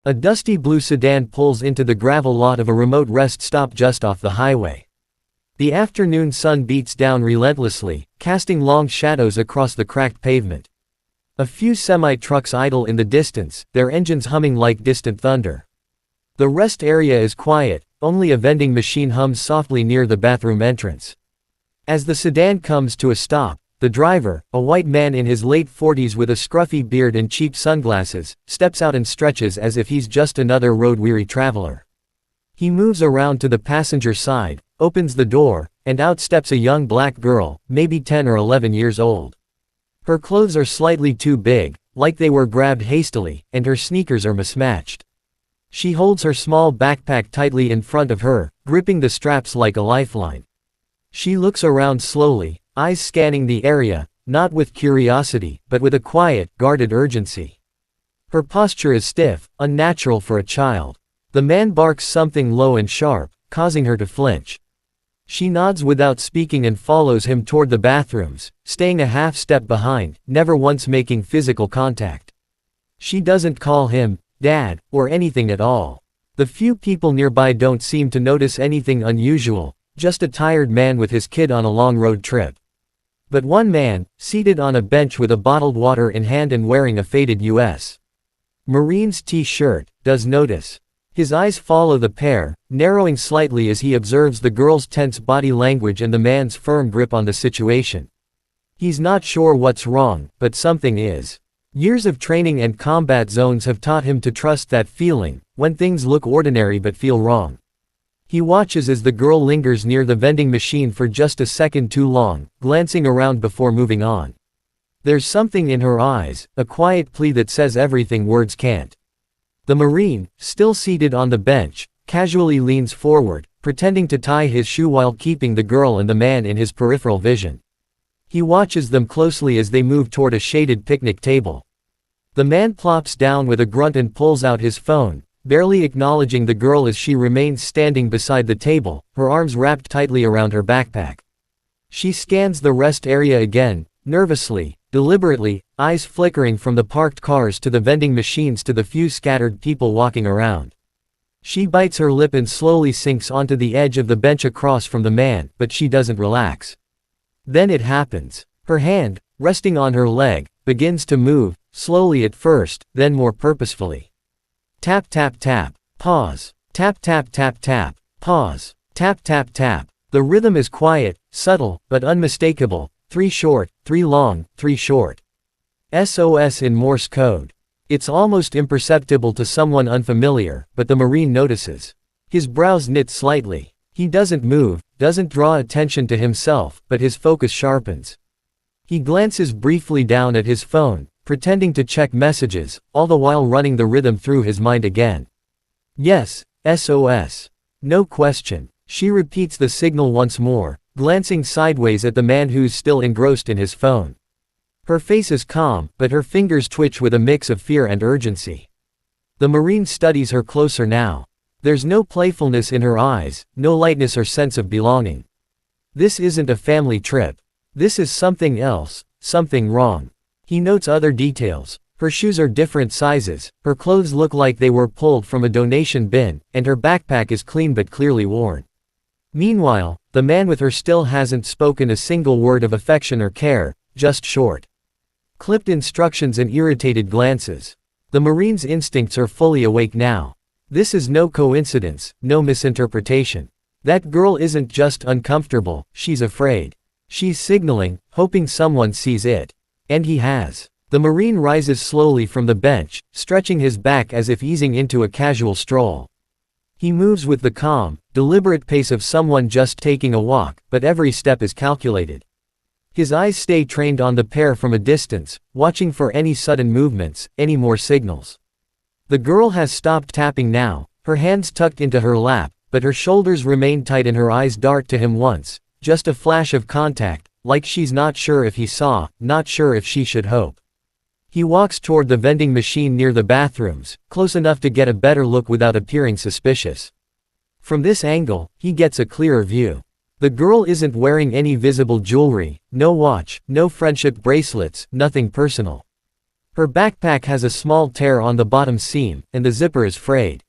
A dusty blue sedan pulls into the gravel lot of a remote rest stop just off the highway. The afternoon sun beats down relentlessly, casting long shadows across the cracked pavement. A few semi-trucks idle in the distance, their engines humming like distant thunder. The rest area is quiet, only a vending machine hums softly near the bathroom entrance. As the sedan comes to a stop, the driver, a white man in his late 40s with a scruffy beard and cheap sunglasses, steps out and stretches as if he's just another road-weary traveler. He moves around to the passenger side, opens the door, and out steps a young black girl, maybe 10 or 11 years old. Her clothes are slightly too big, like they were grabbed hastily, and her sneakers are mismatched. She holds her small backpack tightly in front of her, gripping the straps like a lifeline. She looks around slowly, eyes scanning the area, not with curiosity, but with a quiet, guarded urgency. Her posture is stiff, unnatural for a child. The man barks something low and sharp, causing her to flinch. She nods without speaking and follows him toward the bathrooms, staying a half step behind, never once making physical contact. She doesn't call him Dad, or anything at all. The few people nearby don't seem to notice anything unusual, just a tired man with his kid on a long road trip. But one man, seated on a bench with a bottled water in hand and wearing a faded U.S. Marines t-shirt, does notice. His eyes follow the pair, narrowing slightly as he observes the girl's tense body language and the man's firm grip on the situation. He's not sure what's wrong, but something is. Years of training and combat zones have taught him to trust that feeling, when things look ordinary but feel wrong. He watches as the girl lingers near the vending machine for just a second too long, glancing around before moving on. There's something in her eyes, a quiet plea that says everything words can't. The Marine, still seated on the bench, casually leans forward, pretending to tie his shoe while keeping the girl and the man in his peripheral vision. He watches them closely as they move toward a shaded picnic table. The man plops down with a grunt and pulls out his phone, barely acknowledging the girl as she remains standing beside the table, her arms wrapped tightly around her backpack. She scans the rest area again, nervously, deliberately, eyes flickering from the parked cars to the vending machines to the few scattered people walking around. She bites her lip and slowly sinks onto the edge of the bench across from the man, but she doesn't relax. Then it happens. Her hand, resting on her leg, begins to move, slowly at first, then more purposefully. Tap tap tap, pause. Tap tap tap tap, pause. Tap tap tap. The rhythm is quiet, subtle, but unmistakable. 3 short, 3 long, 3 short. SOS in Morse code. It's almost imperceptible to someone unfamiliar, but the Marine notices. His brows knit slightly. He doesn't move, doesn't draw attention to himself, but his focus sharpens. He glances briefly down at his phone, pretending to check messages, all the while running the rhythm through his mind again. Yes, SOS. No question. She repeats the signal once more, glancing sideways at the man who's still engrossed in his phone. Her face is calm, but her fingers twitch with a mix of fear and urgency. The Marine studies her closer now. There's no playfulness in her eyes, no lightness or sense of belonging. This isn't a family trip. This is something else, something wrong. He notes other details. Her shoes are different sizes, her clothes look like they were pulled from a donation bin, and her backpack is clean but clearly worn. Meanwhile, the man with her still hasn't spoken a single word of affection or care, just short, clipped instructions and irritated glances. The Marine's instincts are fully awake now. This is no coincidence, no misinterpretation. That girl isn't just uncomfortable, she's afraid. She's signaling, hoping someone sees it. And he has. The Marine rises slowly from the bench, stretching his back as if easing into a casual stroll. He moves with the calm, deliberate pace of someone just taking a walk, but every step is calculated. His eyes stay trained on the pair from a distance, watching for any sudden movements, any more signals. The girl has stopped tapping now, her hands tucked into her lap, but her shoulders remain tight and her eyes dart to him once, just a flash of contact, like she's not sure if he saw, not sure if she should hope. He walks toward the vending machine near the bathrooms, close enough to get a better look without appearing suspicious. From this angle, he gets a clearer view. The girl isn't wearing any visible jewelry, no watch, no friendship bracelets, nothing personal. Her backpack has a small tear on the bottom seam, and the zipper is frayed.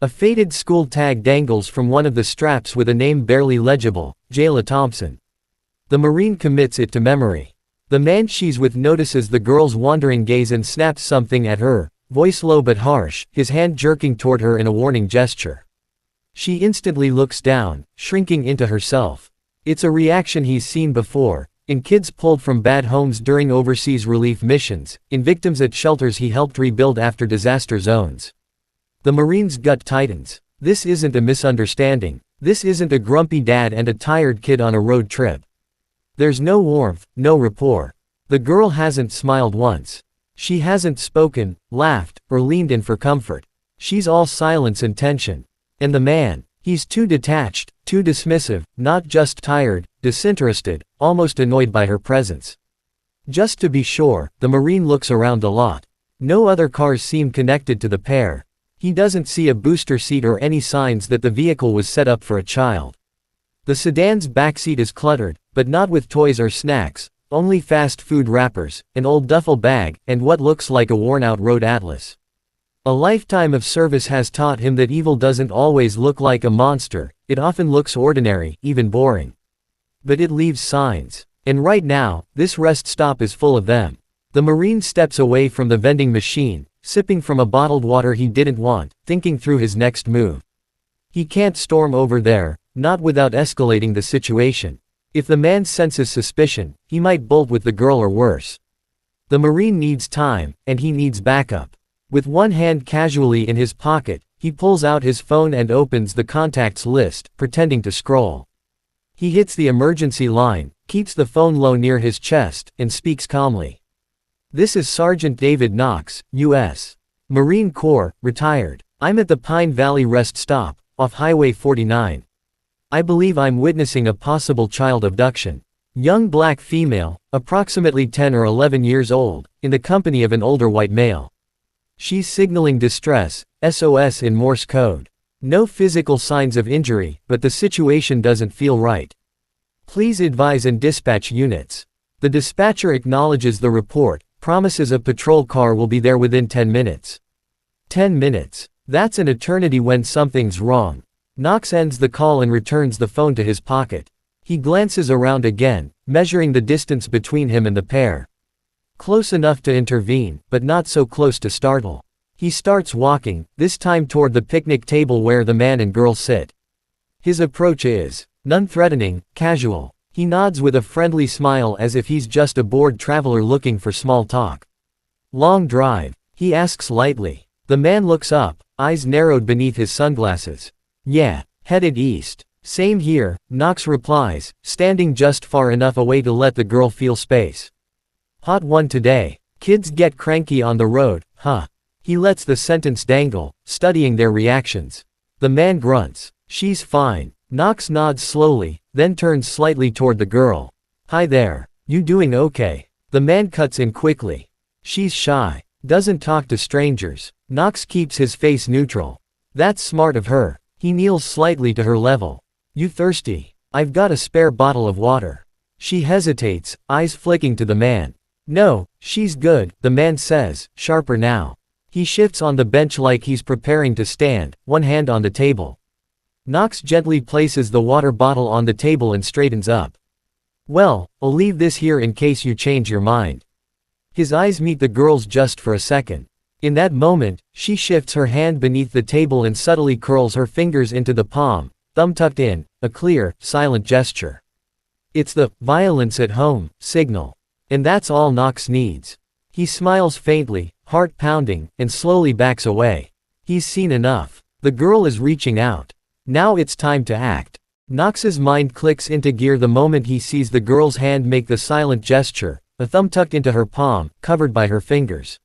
A faded school tag dangles from one of the straps with a name barely legible, Jayla Thompson. The Marine commits it to memory. The man she's with notices the girl's wandering gaze and snaps something at her, voice low but harsh, his hand jerking toward her in a warning gesture. She instantly looks down, shrinking into herself. It's a reaction he's seen before, in kids pulled from bad homes during overseas relief missions, in victims at shelters he helped rebuild after disaster zones. The Marine's gut tightens. This isn't a misunderstanding. This isn't a grumpy dad and a tired kid on a road trip. There's no warmth, no rapport. The girl hasn't smiled once. She hasn't spoken, laughed, or leaned in for comfort. She's all silence and tension. And the man, he's too detached, too dismissive, not just tired, disinterested, almost annoyed by her presence. Just to be sure, the Marine looks around the lot. No other cars seem connected to the pair. He doesn't see a booster seat or any signs that the vehicle was set up for a child. The sedan's backseat is cluttered, but not with toys or snacks, only fast food wrappers, an old duffel bag, and what looks like a worn-out road atlas. A lifetime of service has taught him that evil doesn't always look like a monster, it often looks ordinary, even boring. But it leaves signs. And right now, this rest stop is full of them. The Marine steps away from the vending machine, sipping from a bottled water he didn't want, thinking through his next move. He can't storm over there, not without escalating the situation. If the man senses suspicion, he might bolt with the girl or worse. The Marine needs time, and he needs backup. With one hand casually in his pocket, he pulls out his phone and opens the contacts list, pretending to scroll. He hits the emergency line, keeps the phone low near his chest, and speaks calmly. This is Sergeant David Knox, U.S. Marine Corps, retired. I'm at the Pine Valley Rest Stop, off Highway 49. I believe I'm witnessing a possible child abduction. Young black female, approximately 10 or 11 years old, in the company of an older white male. She's signaling distress, SOS in Morse code. No physical signs of injury, but the situation doesn't feel right. Please advise and dispatch units. The dispatcher acknowledges the report, promises a patrol car will be there within 10 minutes. 10 minutes. That's an eternity when something's wrong. Knox ends the call and returns the phone to his pocket. He glances around again, measuring the distance between him and the pair. Close enough to intervene, but not so close to startle. He starts walking, this time toward the picnic table where the man and girl sit. His approach is non-threatening, casual. He nods with a friendly smile as if he's just a bored traveler looking for small talk. Long drive? He asks lightly. The man looks up, eyes narrowed beneath his sunglasses. Yeah, headed east. Same here, Knox replies, standing just far enough away to let the girl feel space. Hot one today. Kids get cranky on the road, huh? He lets the sentence dangle, studying their reactions. The man grunts. She's fine. Knox nods slowly, then turns slightly toward the girl. Hi there. You doing okay? The man cuts in quickly. She's shy. Doesn't talk to strangers. Knox keeps his face neutral. That's smart of her. He kneels slightly to her level. You thirsty? I've got a spare bottle of water. She hesitates, eyes flicking to the man. No, she's good, the man says, sharper now. He shifts on the bench like he's preparing to stand, one hand on the table. Knox gently places the water bottle on the table and straightens up. Well, I'll leave this here in case you change your mind. His eyes meet the girl's just for a second. In that moment, she shifts her hand beneath the table and subtly curls her fingers into the palm, thumb tucked in, a clear, silent gesture. It's the violence at home signal. And that's all Knox needs. He smiles faintly, heart pounding, and slowly backs away. He's seen enough. The girl is reaching out. Now it's time to act. Knox's mind clicks into gear the moment he sees the girl's hand make the silent gesture, a thumb tucked into her palm, covered by her fingers.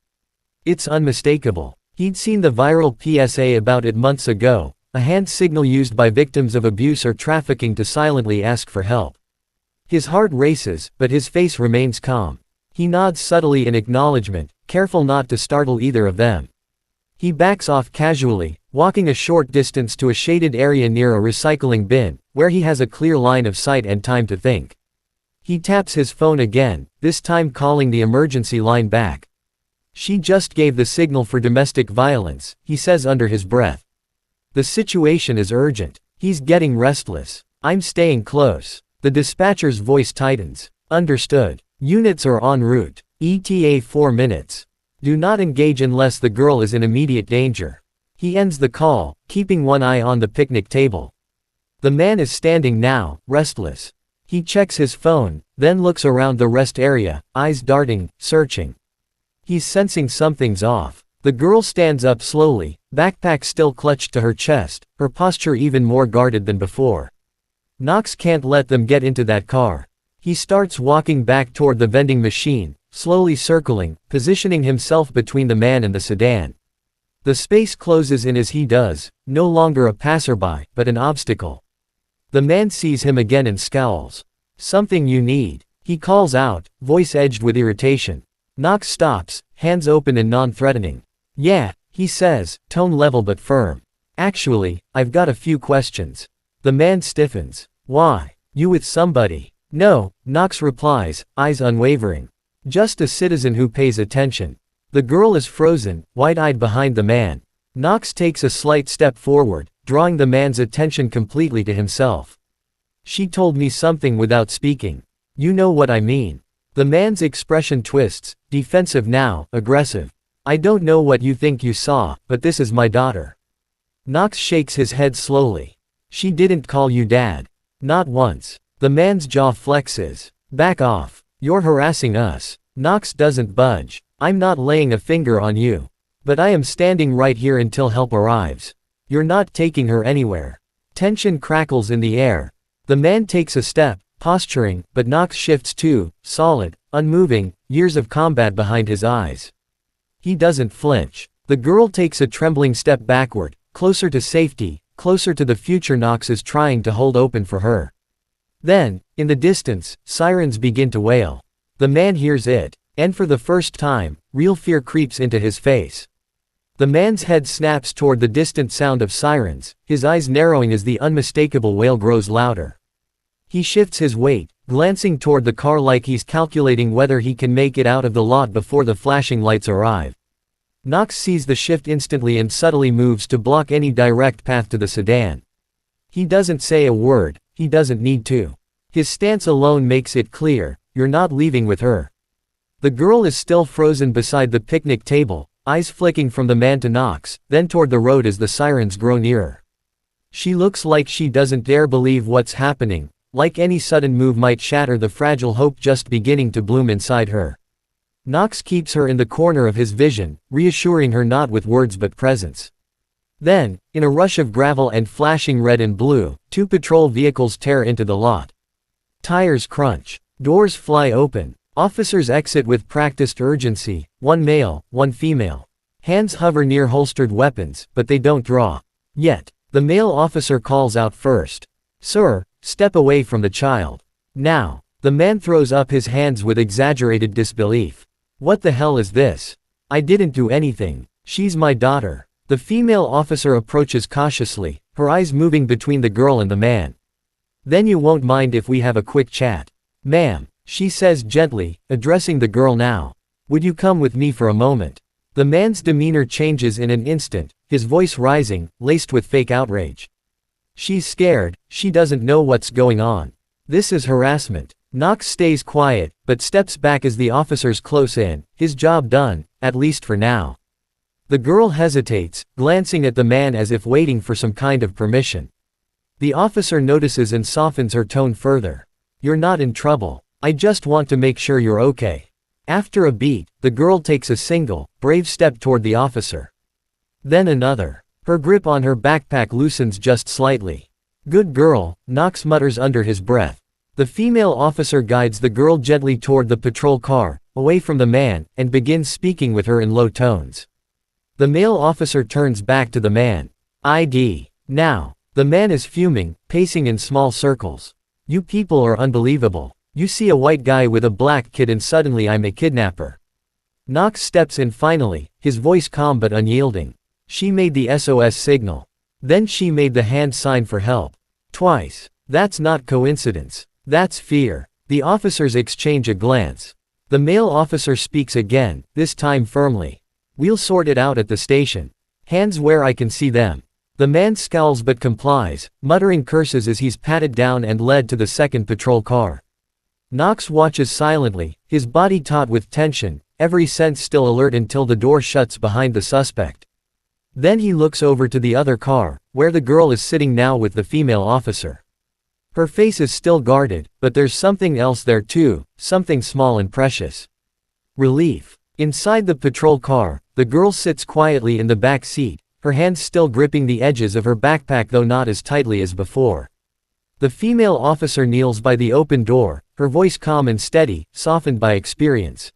It's unmistakable. He'd seen the viral PSA about it months ago, a hand signal used by victims of abuse or trafficking to silently ask for help. His heart races, but his face remains calm. He nods subtly in acknowledgement, careful not to startle either of them. He backs off casually, walking a short distance to a shaded area near a recycling bin, where he has a clear line of sight and time to think. He taps his phone again, this time calling the emergency line back. She just gave the signal for domestic violence, he says under his breath. The situation is urgent. He's getting restless. I'm staying close. The dispatcher's voice tightens. Understood. Units are en route. ETA 4 minutes. Do not engage unless the girl is in immediate danger. He ends the call, keeping one eye on the picnic table. The man is standing now, restless. He checks his phone, then looks around the rest area, eyes darting, searching. He's sensing something's off. The girl stands up slowly, backpack still clutched to her chest, her posture even more guarded than before. Knox can't let them get into that car. He starts walking back toward the vending machine, slowly circling, positioning himself between the man and the sedan. The space closes in as he does, no longer a passerby, but an obstacle. The man sees him again and scowls. Something you need, he calls out, voice edged with irritation. Knox stops, hands open and non-threatening. Yeah, he says, tone level but firm. Actually, I've got a few questions. The man stiffens. Why? You with somebody? No, Knox replies, eyes unwavering. Just a citizen who pays attention. The girl is frozen, wide-eyed behind the man. Knox takes a slight step forward, drawing the man's attention completely to himself. She told me something without speaking. You know what I mean. The man's expression twists, defensive now, aggressive. I don't know what you think you saw, but this is my daughter. Knox shakes his head slowly. She didn't call you dad. Not once. The man's jaw flexes. Back off. You're harassing us. Knox doesn't budge. I'm not laying a finger on you. But I am standing right here until help arrives. You're not taking her anywhere. Tension crackles in the air. The man takes a step, posturing, but Knox shifts too, solid, unmoving, years of combat behind his eyes. He doesn't flinch. The girl takes a trembling step backward, closer to safety, closer to the future Knox is trying to hold open for her. Then, in the distance, sirens begin to wail. The man hears it, and for the first time, real fear creeps into his face. The man's head snaps toward the distant sound of sirens, his eyes narrowing as the unmistakable wail grows louder. He shifts his weight, glancing toward the car like he's calculating whether he can make it out of the lot before the flashing lights arrive. Knox sees the shift instantly and subtly moves to block any direct path to the sedan. He doesn't say a word, he doesn't need to. His stance alone makes it clear, you're not leaving with her. The girl is still frozen beside the picnic table, eyes flicking from the man to Knox, then toward the road as the sirens grow nearer. She looks like she doesn't dare believe what's happening, like any sudden move might shatter the fragile hope just beginning to bloom inside her. Knox keeps her in the corner of his vision, reassuring her not with words but presence. Then, in a rush of gravel and flashing red and blue, two patrol vehicles tear into the lot. Tires crunch. Doors fly open. Officers exit with practiced urgency, one male, one female. Hands hover near holstered weapons, but they don't draw. Yet, the male officer calls out first. Sir, step away from the child. Now. The man throws up his hands with exaggerated disbelief. What the hell is this? I didn't do anything. She's my daughter. The female officer approaches cautiously, her eyes moving between the girl and the man. Then you won't mind if we have a quick chat. Ma'am, she says gently, addressing the girl now. Would you come with me for a moment? The man's demeanor changes in an instant, his voice rising, laced with fake outrage. She's scared, she doesn't know what's going on. This is harassment. Knox stays quiet, but steps back as the officers close in, his job done, at least for now. The girl hesitates, glancing at the man as if waiting for some kind of permission. The officer notices and softens her tone further. You're not in trouble. I just want to make sure you're okay. After a beat, the girl takes a single, brave step toward the officer. Then another. Her grip on her backpack loosens just slightly. Good girl, Knox mutters under his breath. The female officer guides the girl gently toward the patrol car, away from the man, and begins speaking with her in low tones. The male officer turns back to the man. ID. Now. The man is fuming, pacing in small circles. You people are unbelievable. You see a white guy with a black kid and suddenly I'm a kidnapper. Knox steps in finally, his voice calm but unyielding. She made the SOS signal. Then she made the hand sign for help. Twice. That's not coincidence. That's fear. The officers exchange a glance. The male officer speaks again, this time firmly. We'll sort it out at the station. Hands where I can see them. The man scowls but complies, muttering curses as he's patted down and led to the second patrol car. Knox watches silently, his body taut with tension, every sense still alert until the door shuts behind the suspect. Then he looks over to the other car, where the girl is sitting now with the female officer. Her face is still guarded, but there's something else there too, something small and precious. Relief. Inside the patrol car, the girl sits quietly in the back seat, her hands still gripping the edges of her backpack though not as tightly as before. The female officer kneels by the open door, her voice calm and steady, softened by experience.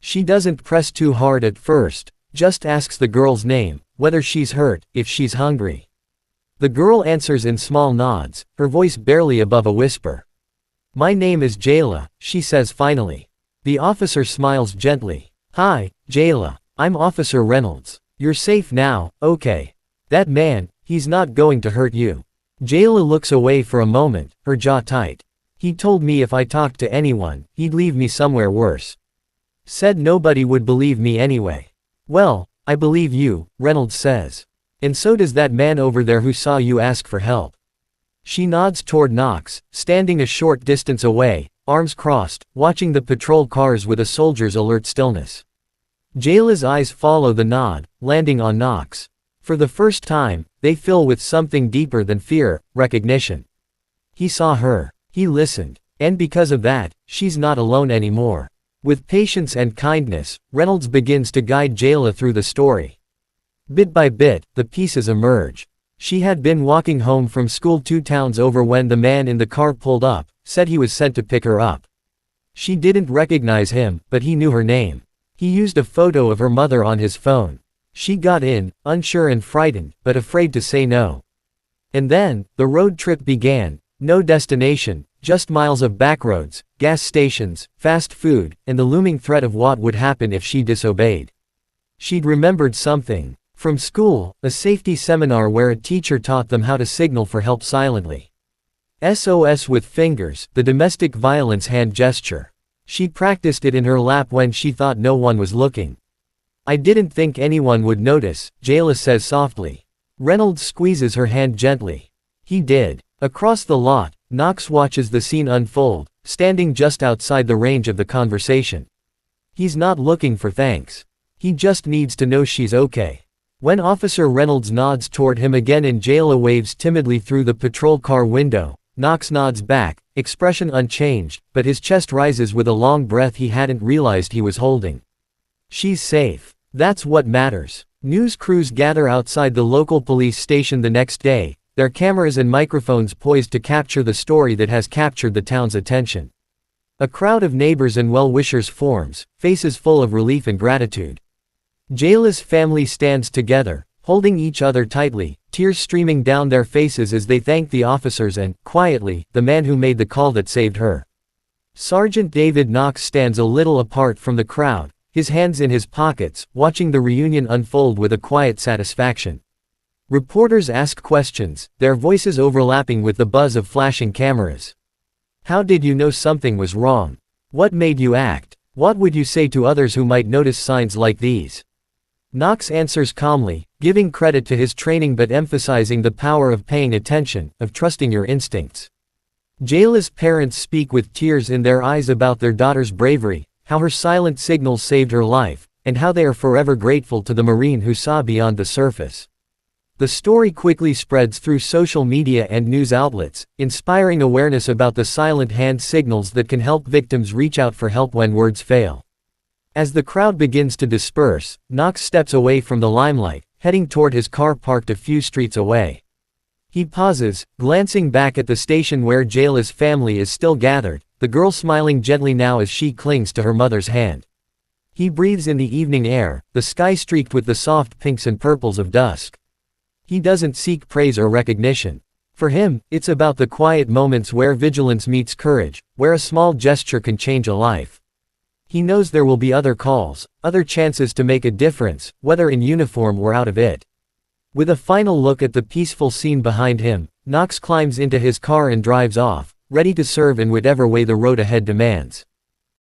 She doesn't press too hard at first, just asks the girl's name, whether she's hurt, if she's hungry. The girl answers in small nods, her voice barely above a whisper. My name is Jayla, she says finally. The officer smiles gently. Hi, Jayla, I'm Officer Reynolds. You're safe now, okay. That man, he's not going to hurt you. Jayla looks away for a moment, her jaw tight. He told me if I talked to anyone, he'd leave me somewhere worse. Said nobody would believe me anyway. Well, I believe you, Reynolds says. And so does that man over there who saw you ask for help. She nods toward Knox, standing a short distance away, arms crossed, watching the patrol cars with a soldier's alert stillness. Jayla's eyes follow the nod, landing on Knox. For the first time, they fill with something deeper than fear, recognition. He saw her. He listened. And because of that, she's not alone anymore. With patience and kindness, Reynolds begins to guide Jayla through the story. Bit by bit, the pieces emerge. She had been walking home from school 2 towns over when the man in the car pulled up, said he was sent to pick her up. She didn't recognize him, but he knew her name. He used a photo of her mother on his phone. She got in, unsure and frightened, but afraid to say no. And then, the road trip began. No destination, just miles of backroads, gas stations, fast food, and the looming threat of what would happen if she disobeyed. She'd remembered something. From school, a safety seminar where a teacher taught them how to signal for help silently. SOS with fingers, the domestic violence hand gesture. She practiced it in her lap when she thought no one was looking. I didn't think anyone would notice, Jayla says softly. Reynolds squeezes her hand gently. He did. Across the lot, Knox watches the scene unfold, standing just outside the range of the conversation. He's not looking for thanks. He just needs to know she's okay. When Officer Reynolds nods toward him again and Jayla waves timidly through the patrol car window, Knox nods back, expression unchanged, but his chest rises with a long breath he hadn't realized he was holding. She's safe. That's what matters. News crews gather outside the local police station the next day, their cameras and microphones poised to capture the story that has captured the town's attention. A crowd of neighbors and well-wishers forms, faces full of relief and gratitude. Jayla's family stands together, holding each other tightly, tears streaming down their faces as they thank the officers and, quietly, the man who made the call that saved her. Sergeant David Knox stands a little apart from the crowd, his hands in his pockets, watching the reunion unfold with a quiet satisfaction. Reporters ask questions, their voices overlapping with the buzz of flashing cameras. How did you know something was wrong? What made you act? What would you say to others who might notice signs like these? Knox answers calmly, giving credit to his training but emphasizing the power of paying attention, of trusting your instincts. Jayla's parents speak with tears in their eyes about their daughter's bravery, how her silent signals saved her life, and how they are forever grateful to the Marine who saw beyond the surface. The story quickly spreads through social media and news outlets, inspiring awareness about the silent hand signals that can help victims reach out for help when words fail. As the crowd begins to disperse, Knox steps away from the limelight, heading toward his car parked a few streets away. He pauses, glancing back at the station where Jayla's family is still gathered, the girl smiling gently now as she clings to her mother's hand. He breathes in the evening air, the sky streaked with the soft pinks and purples of dusk. He doesn't seek praise or recognition. For him, it's about the quiet moments where vigilance meets courage, where a small gesture can change a life. He knows there will be other calls, other chances to make a difference, whether in uniform or out of it. With a final look at the peaceful scene behind him, Knox climbs into his car and drives off, ready to serve in whatever way the road ahead demands.